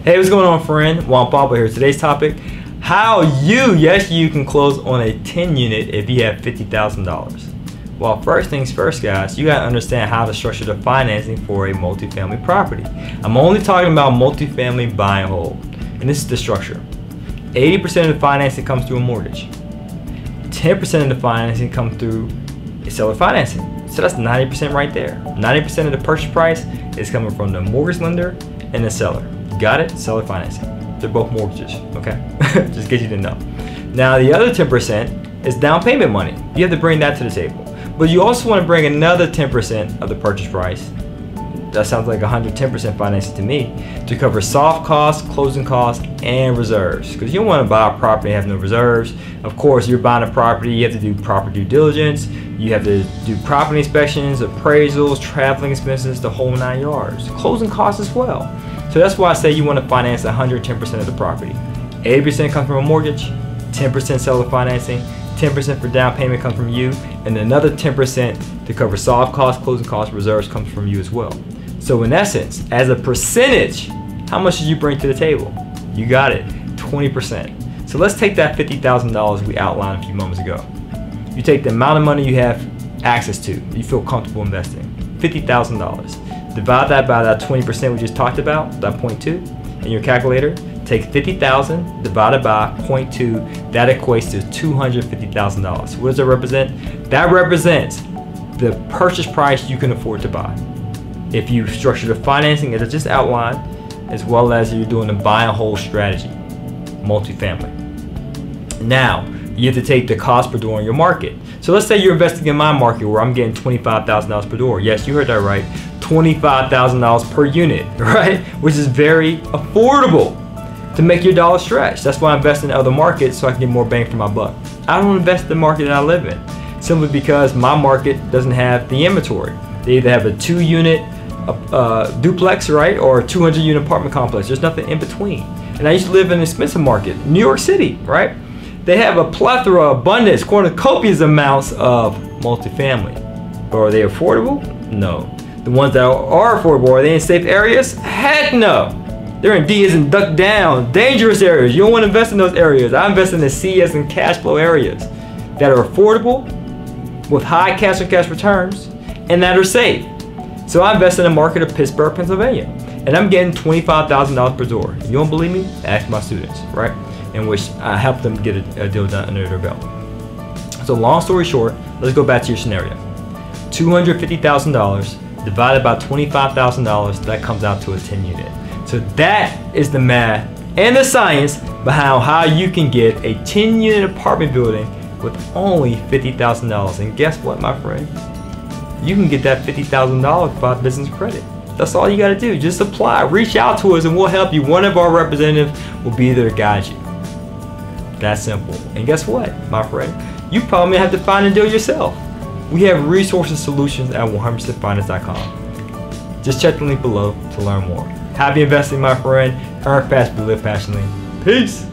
Hey, what's going on, friend? Juan Pablo here. Today's topic, how you can close on a 10 unit if you have $50,000. Well, first things first, guys, you gotta understand how to structure the financing for a multifamily property. I'm only talking about multifamily buy and hold, and this is the structure. 80% of the financing comes through a mortgage. 10% of the financing comes through seller financing. So that's 90% right there. 90% of the purchase price is coming from the mortgage lender and the seller. Got it? Seller financing. They're both mortgages, okay? Just get you to know. Now the other 10% is down payment money. You have to bring that to the table. But you also want to bring another 10% of the purchase price. That sounds like 110% financing to me, to cover soft costs, closing costs, and reserves. Because you don't want to buy a property and have no reserves. Of course, you're buying a property, you have to do proper due diligence. You have to do property inspections, appraisals, traveling expenses, the whole 9 yards. Closing costs as well. So that's why I say you want to finance 110% of the property. 80% comes from a mortgage, 10% seller financing, 10% for down payment comes from you, and another 10% to cover soft costs, closing costs, reserves comes from you as well. So in essence, as a percentage, how much did you bring to the table? You got it, 20%. So let's take that $50,000 we outlined a few moments ago. You take the amount of money you have access to, you feel comfortable investing, $50,000. Divide that by that 20% we just talked about, that 0.2, in your calculator. Take 50,000 divided by 0.2, that equates to $250,000. What does that represent? That represents the purchase price you can afford to buy. If you structure the financing as I just outlined, as well as you're doing a buy and hold strategy, multifamily. Now, you have to take the cost per door in your market. So let's say you're investing in my market where I'm getting $25,000 per door. Yes, you heard that right. $25,000 per unit, right? Which is very affordable to make your dollar stretch. That's why I invest in other markets, so I can get more bang for my buck. I don't invest in the market that I live in, simply because my market doesn't have the inventory. They either have a 2-unit duplex, right, or a 200-unit apartment complex. There's nothing in between. And I used to live in an expensive market, New York City, right? They have a plethora, abundance, copious amounts of multifamily. But are they affordable? No. The ones that are affordable, are they in safe areas? Heck no. They're in D as in duck down, dangerous areas. You don't want to invest in those areas. I invest in the C as in cash flow areas that are affordable, with high cash on cash returns, and that are safe. So I invest in the market of Pittsburgh, Pennsylvania, and I'm getting $25,000 per door. You don't believe me? Ask my students, right? In which I help them get a deal done under their belt. So long story short, let's go back to your scenario. $250,000 divided by $25,000, that comes out to a 10 unit. So that is the math and the science behind how you can get a 10 unit apartment building with only $50,000. And guess what, my friend? You can get that $50,000 without business credit. That's all you got to do. Just apply. Reach out to us and we'll help you. One of our representatives will be there to guide you. That's simple. And guess what, my friend? You probably have to find a deal yourself. We have resources solutions at 100%finance.com. Just check the link below to learn more. Happy investing, my friend. Earn fast, but live passionately. Peace.